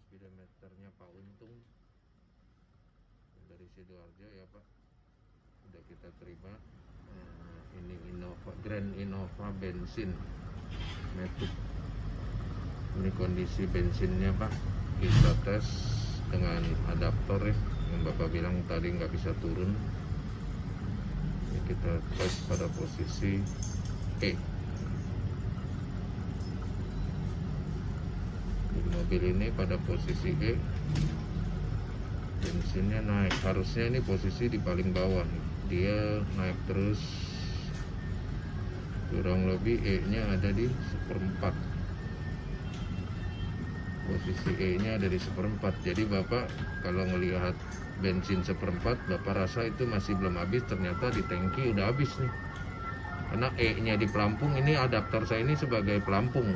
speedometernya Pak Untung dari Sidoarjo ya Pak, udah kita terima. Ini Innova, Grand Innova bensin Matic. Ini kondisi bensinnya Pak, kita tes dengan adaptor ya, yang Bapak bilang tadi nggak bisa turun. Ini kita tes pada posisi E. Di mobil ini pada posisi E, bensinnya naik. Harusnya ini posisi di paling bawah, dia naik terus, kurang lebih E nya ada di 1/4. Posisi E nya ada di 1/4. Jadi Bapak kalau ngelihat bensin 1/4, Bapak rasa itu masih belum habis, ternyata di tangki udah habis nih. Karena E nya di pelampung, ini adaptor saya ini sebagai pelampung,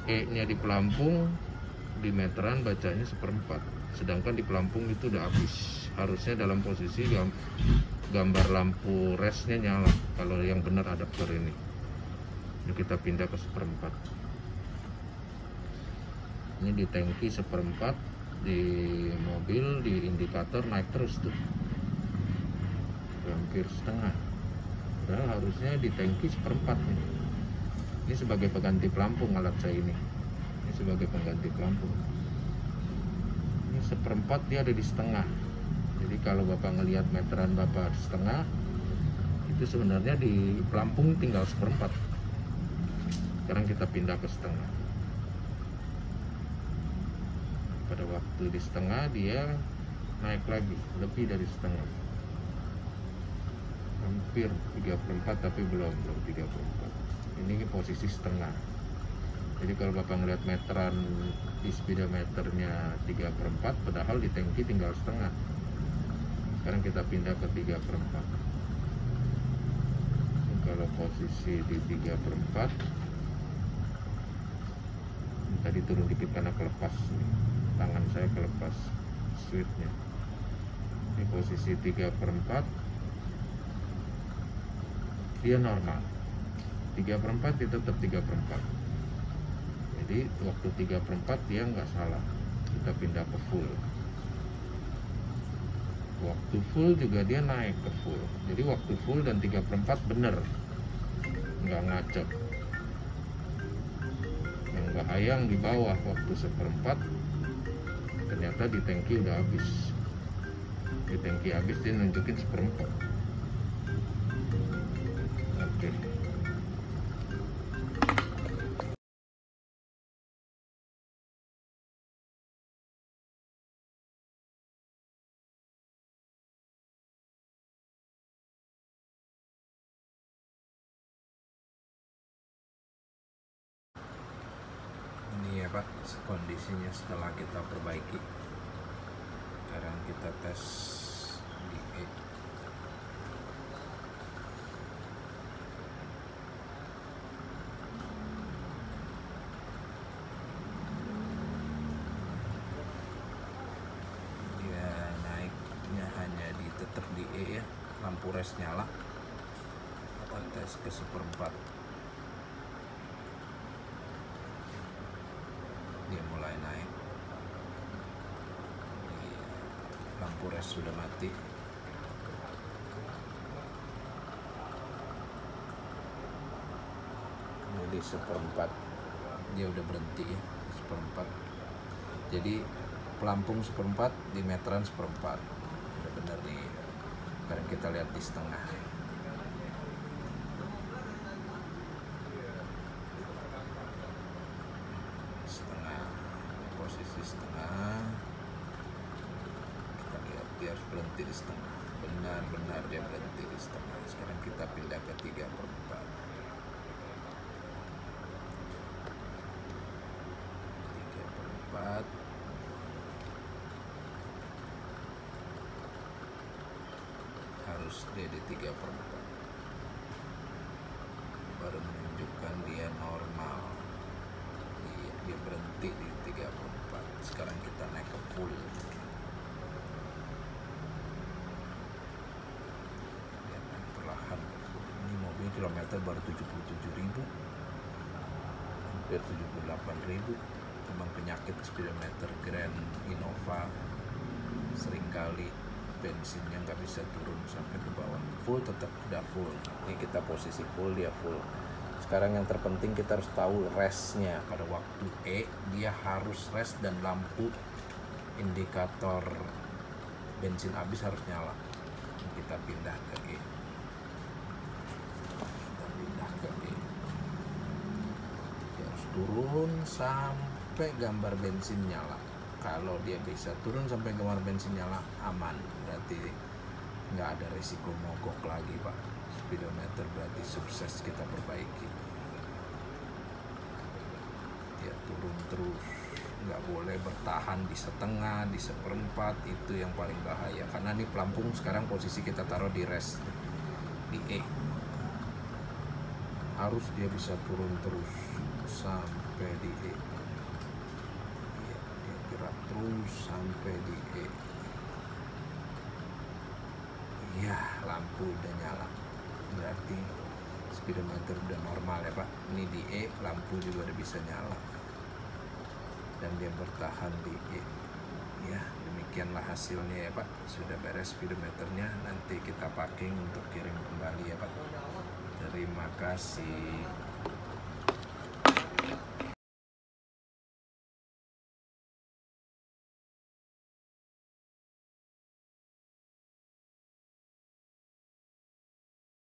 E nya di pelampung, di meteran bacanya 1/4, sedangkan di pelampung itu udah habis. Harusnya dalam posisi gambar lampu resnya nyala kalau yang benar adaptor ini. Ini kita pindah ke 1/4. Ini di tangki 1/4, di mobil di indikator naik terus tuh, hampir setengah. Padahal harusnya di tangki 1/4 nih. Ini sebagai pengganti pelampung alat saya ini. Ini sebagai pengganti pelampung. Ini 1/4, dia ada di setengah. Jadi kalau Bapak ngelihat meteran Bapak setengah, itu sebenarnya di pelampung tinggal 1/4. Sekarang kita pindah ke setengah. Pada waktu di setengah dia naik lagi lebih dari setengah, hampir 3/4, tapi belum 3/4. Ini posisi setengah. Jadi kalau Bapak ngeliat meteran di speedometernya 3/4, padahal di tangki tinggal setengah. Sekarang kita pindah ke 3/4. Kalau posisi di 3/4, tadi turun dikit karena kelepas nih. Tangan saya kelepas switchnya. Di posisi 3/4 dia normal. 3/4 dia tetap 3/4. Jadi waktu 3/4 dia nggak salah. Kita pindah ke full. Waktu full juga dia naik ke full. Jadi waktu full dan 3/4 bener, nggak ngaco. Yang bahaya yang di bawah waktu 1/4, ternyata di tangki udah habis. Di tangki habis dia nunjukin 1/4. Oke. Ini ya Pak, kondisinya setelah kita perbaiki. Sekarang kita tes di E. Dia naiknya hanya tetap di E ya, lampu res nyala. Kita tes ke 1/4. Dia mulai naik. Lampu res sudah mati. Jadi 1/4 dia udah berhenti ya, 1/4. Jadi pelampung 1/4, di meteran 1/4. Udah bener nih. Sekarang kita lihat di setengah. Posisi setengah, kita lihat dia harus berhenti di setengah. Benar-benar dia berhenti di setengah. Sekarang kita pindah ke 3/4. 3/4 harus dia di 3/4 baru menunjukkan dia normal. Dia berhenti di 3/4. Sekarang kita naik ke full. Dia naik perlahan ke full. Ini mobil kilometer baru 77.000, hampir 78.000. Emang penyakit speedometer Grand Innova, seringkali bensinnya nggak bisa turun sampai ke bawah. Full tetap udah full. Ini kita posisi full, dia full. Sekarang yang terpenting kita harus tahu restnya. Pada waktu E dia harus rest dan lampu indikator bensin habis harus nyala. Kita pindah ke E. Dia harus turun sampai gambar bensin nyala. Kalau dia bisa turun sampai gambar bensin nyala, aman. Berarti nggak ada resiko mogok lagi, Pak. Speedometer berarti sukses kita perbaiki. Dia turun terus, nggak boleh bertahan di setengah, di seperempat. Itu yang paling bahaya. Karena ini pelampung sekarang posisi kita taruh di rest, di E. Harus dia bisa turun terus sampai di E. Gerak terus sampai di E. Ya, lampu udah nyala. Berarti speedometer udah normal ya, Pak. Ini di E, lampu juga udah bisa nyala. Dan dia bertahan di E. Ya, demikianlah hasilnya ya, Pak. Sudah beres speedometernya. Nanti kita packing untuk kirim kembali ya, Pak. Terima kasih.